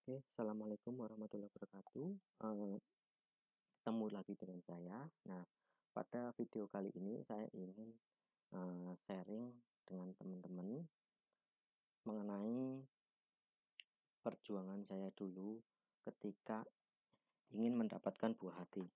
Oke, assalamualaikum warahmatullahi wabarakatuh. Ketemu lagi dengan saya. Nah, pada video kali ini saya ingin sharing dengan teman-teman mengenai perjuangan saya dulu ketika ingin mendapatkan buah hati.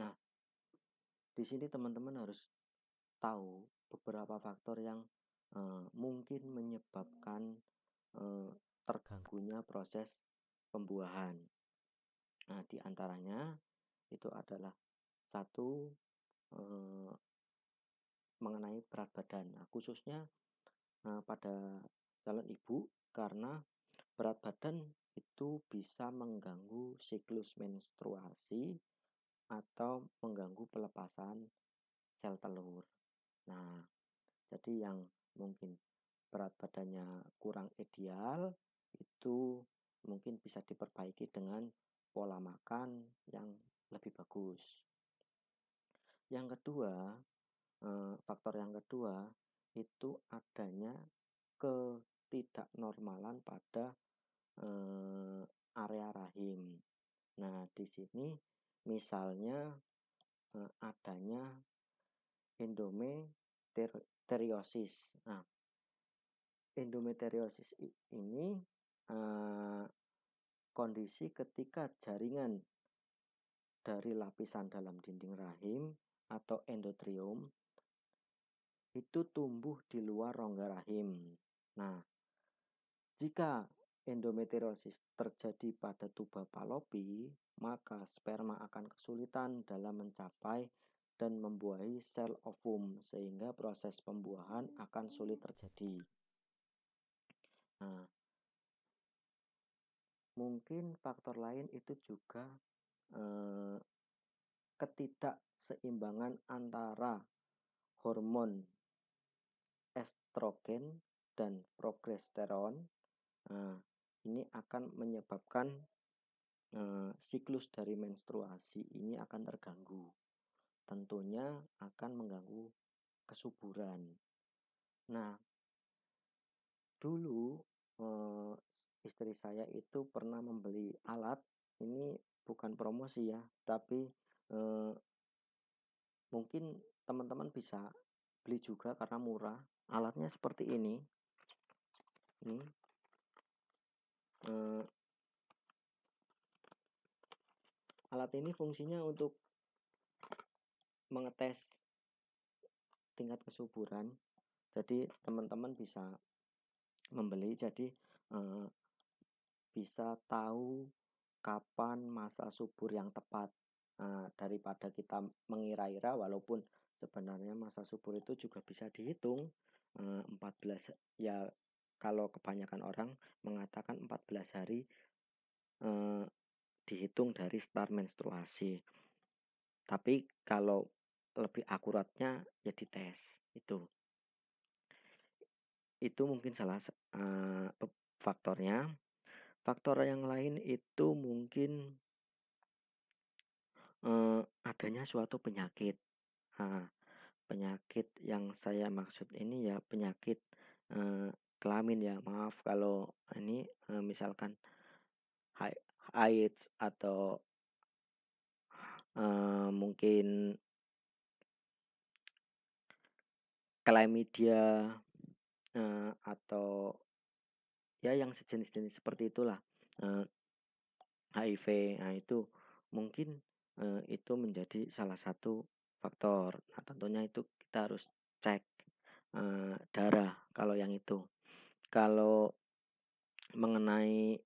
Nah, di sini teman-teman harus tahu beberapa faktor yang mungkin menyebabkan terganggunya proses pembuahan. Nah, di antaranya itu adalah satu, eh, mengenai berat badan. Nah, khususnya pada calon ibu, karena berat badan itu bisa mengganggu siklus menstruasi atau mengganggu pelepasan sel telur. Nah, jadi yang mungkin berat badannya kurang ideal itu mungkin bisa diperbaiki dengan pola makan yang lebih bagus. Yang kedua, faktor yang kedua itu adanya ketidaknormalan pada area rahim. Nah, di sini misalnya adanya endometriosis. Nah, endometriosis ini eh, kondisi ketika jaringan dari lapisan dalam dinding rahim atau endotrium itu tumbuh di luar rongga rahim. Nah, jika endometriosis terjadi pada tuba Fallopi, maka sperma akan kesulitan dalam mencapai dan membuahi sel ovum sehingga proses pembuahan akan sulit terjadi. Nah, mungkin faktor lain itu juga ketidakseimbangan antara hormon estrogen dan progesteron. Nah, ini akan menyebabkan siklus dari menstruasi ini akan terganggu. Tentunya akan mengganggu kesuburan. Nah, dulu istri saya itu pernah membeli alat. Ini bukan promosi ya, tapi mungkin teman-teman bisa beli juga karena murah. Alatnya seperti ini. Ini alat ini fungsinya untuk mengetes tingkat kesuburan. Jadi teman-teman bisa membeli, jadi bisa tahu kapan masa subur yang tepat. Daripada kita mengira-ira, walaupun sebenarnya masa subur itu juga bisa dihitung 14 ya, kalau kebanyakan orang mengatakan 14 hari dihitung dari start menstruasi. Tapi kalau lebih akuratnya ya dites itu. Itu mungkin salah faktornya. Faktor yang lain itu mungkin adanya suatu penyakit. Penyakit yang saya maksud ini ya penyakit kelamin ya. Maaf kalau ini misalkan AIDS atau mungkin chlamydia atau ya yang sejenis-jenis seperti itulah, HIV. Nah, itu mungkin itu menjadi salah satu faktor. Nah, tentunya itu kita harus cek darah kalau yang itu. Kalau mengenai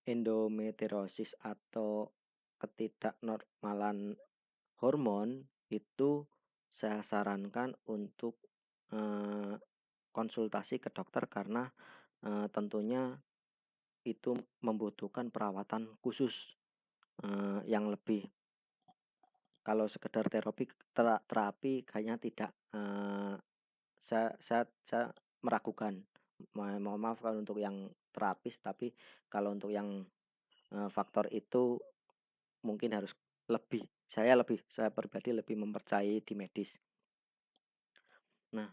endometriosis atau ketidaknormalan hormon itu saya sarankan untuk konsultasi ke dokter karena tentunya itu membutuhkan perawatan khusus yang lebih. Kalau sekedar terapi kayaknya tidak. Saya meragukan. Mohon maaf kalau untuk yang terapis, tapi kalau untuk yang faktor itu mungkin harus lebih. Saya pribadi lebih mempercayai di medis. Nah,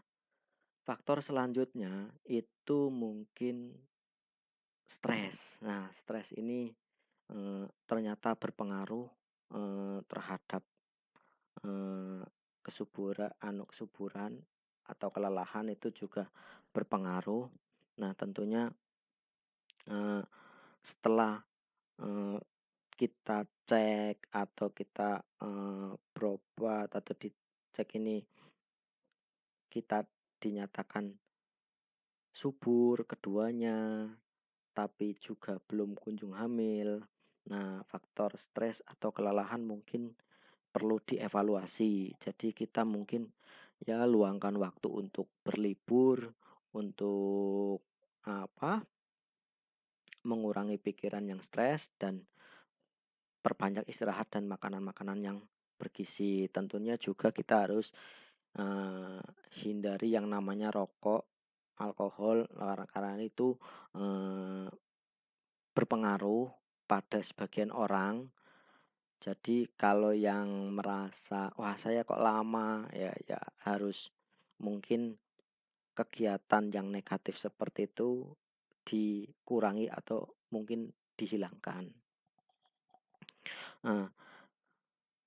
faktor selanjutnya itu mungkin stres. Nah, stres ini ternyata berpengaruh terhadap kesuburan atau kelelahan itu juga berpengaruh. Nah, tentunya eee, setelah eee, kita cek atau kita berobat atau dicek ini kita dinyatakan subur keduanya, tapi juga belum kunjung hamil. Nah, faktor stres atau kelelahan mungkin perlu dievaluasi. Jadi kita mungkin ya luangkan waktu untuk berlibur, untuk apa? Mengurangi pikiran yang stres dan perbanyak istirahat dan makanan-makanan yang bergizi. Tentunya juga kita harus eh, hindari yang namanya rokok, alkohol karena itu eh, berpengaruh pada sebagian orang. Jadi kalau yang merasa wah saya kok lama ya harus mungkin kegiatan yang negatif seperti itu dikurangi atau mungkin dihilangkan. Nah,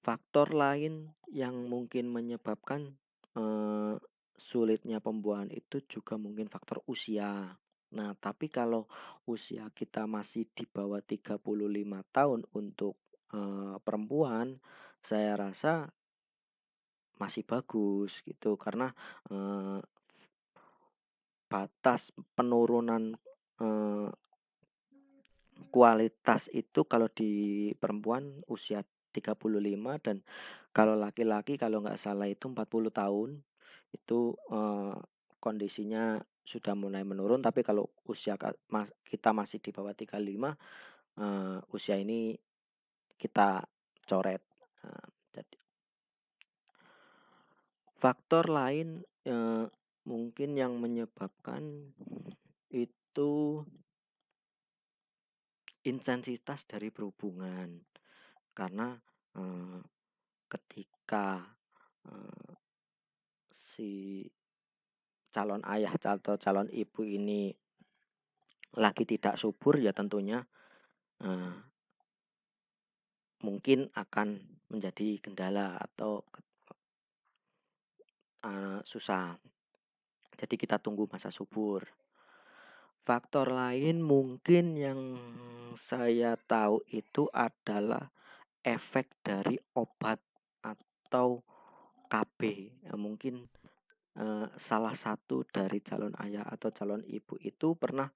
faktor lain yang mungkin menyebabkan sulitnya pembuahan itu juga mungkin faktor usia. Nah, tapi kalau usia kita masih di bawah 35 tahun untuk perempuan, saya rasa masih bagus gitu karena eh, batas penurunan eh, kualitas itu kalau di perempuan usia 35 dan kalau laki-laki kalau nggak salah itu 40 tahun itu kondisinya sudah mulai menurun tapi kalau usia kita masih di bawah 35 usia ini kita coret. Jadi faktor lain mungkin yang menyebabkan itu intensitas dari berhubungan karena eh, ketika eh, si calon ayah atau calon ibu ini lagi tidak subur ya tentunya eh, mungkin akan menjadi kendala atau susah. Jadi kita tunggu masa subur. Faktor lain mungkin yang saya tahu itu adalah efek dari obat atau KB. Ya, mungkin salah satu dari calon ayah atau calon ibu itu pernah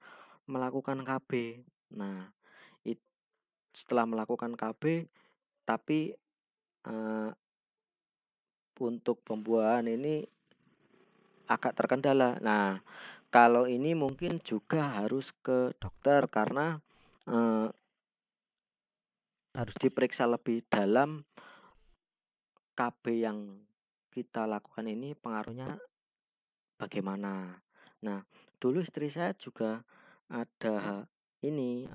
melakukan KB. Nah, setelah melakukan KB tapi untuk pembuahan ini agak terkendala. Nah, kalau ini mungkin juga harus ke dokter karena harus diperiksa lebih dalam KB yang kita lakukan ini pengaruhnya bagaimana. Nah, dulu istri saya juga ada ini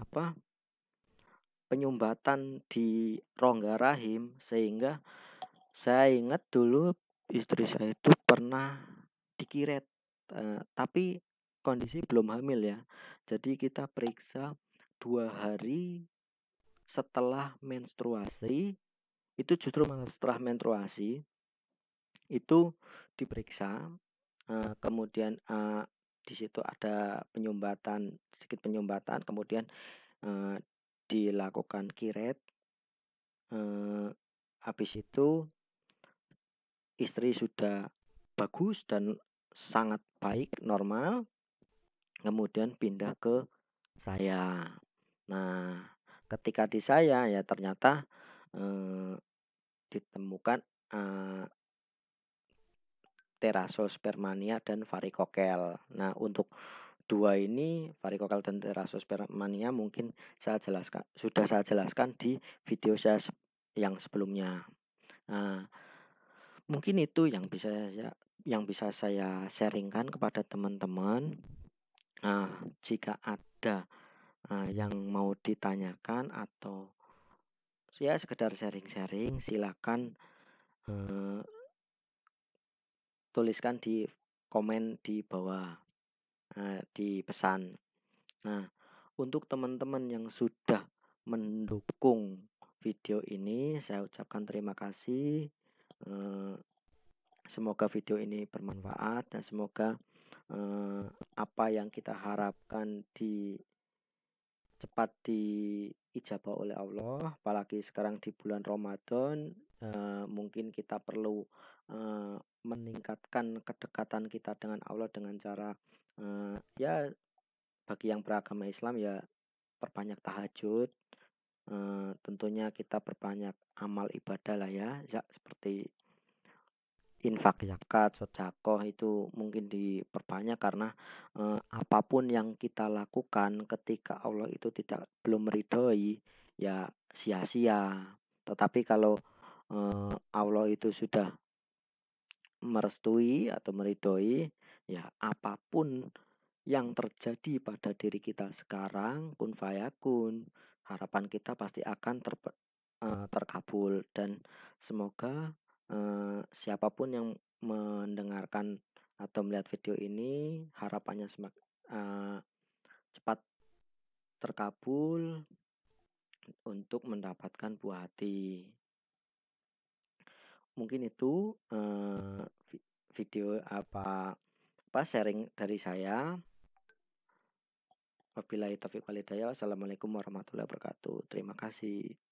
penyumbatan di rongga rahim sehingga saya ingat dulu istri saya itu pernah dikiret tapi kondisi belum hamil ya. Jadi kita periksa 2 hari setelah menstruasi, itu justru malah setelah menstruasi itu diperiksa kemudian di situ ada sedikit penyumbatan kemudian dilakukan kiret habis itu istri sudah bagus dan sangat baik normal kemudian pindah ke saya. Nah, ketika di saya ya ternyata ditemukan Therasospermania dan varikokel. Nah, untuk dua ini varikokel dan Therasospermania mungkin sudah saya jelaskan di video saya yang sebelumnya. Nah, mungkin itu yang bisa saya sharingkan kepada teman-teman. Nah, jika ada yang mau ditanyakan atau ya sekedar sharing-sharing silakan tuliskan di komen di bawah di pesan. Nah, Untuk teman-teman yang sudah mendukung video ini, saya ucapkan terima kasih. Eh, Semoga video ini bermanfaat dan semoga apa yang kita harapkan cepat diijabah oleh Allah. Apalagi sekarang di bulan Ramadan, mungkin kita perlu meningkatkan kedekatan kita dengan Allah dengan cara ya bagi yang beragama Islam ya perbanyak tahajud. Tentunya kita perbanyak amal ibadah lah ya seperti infak, zakat, sedekah itu mungkin diperbanyak karena apapun yang kita lakukan ketika Allah itu belum meridhoi ya sia-sia. Tetapi kalau Allah itu sudah merestui atau meridhoi, ya apapun yang terjadi pada diri kita sekarang kun fayakun, harapan kita pasti akan terkabul. Dan semoga siapapun yang mendengarkan atau melihat video ini harapannya cepat terkabul untuk mendapatkan buah hati. Mungkin itu video apa sharing dari saya. Wabillahi taufiq walhidayah. Wassalamualaikum warahmatullahi wabarakatuh. Terima kasih.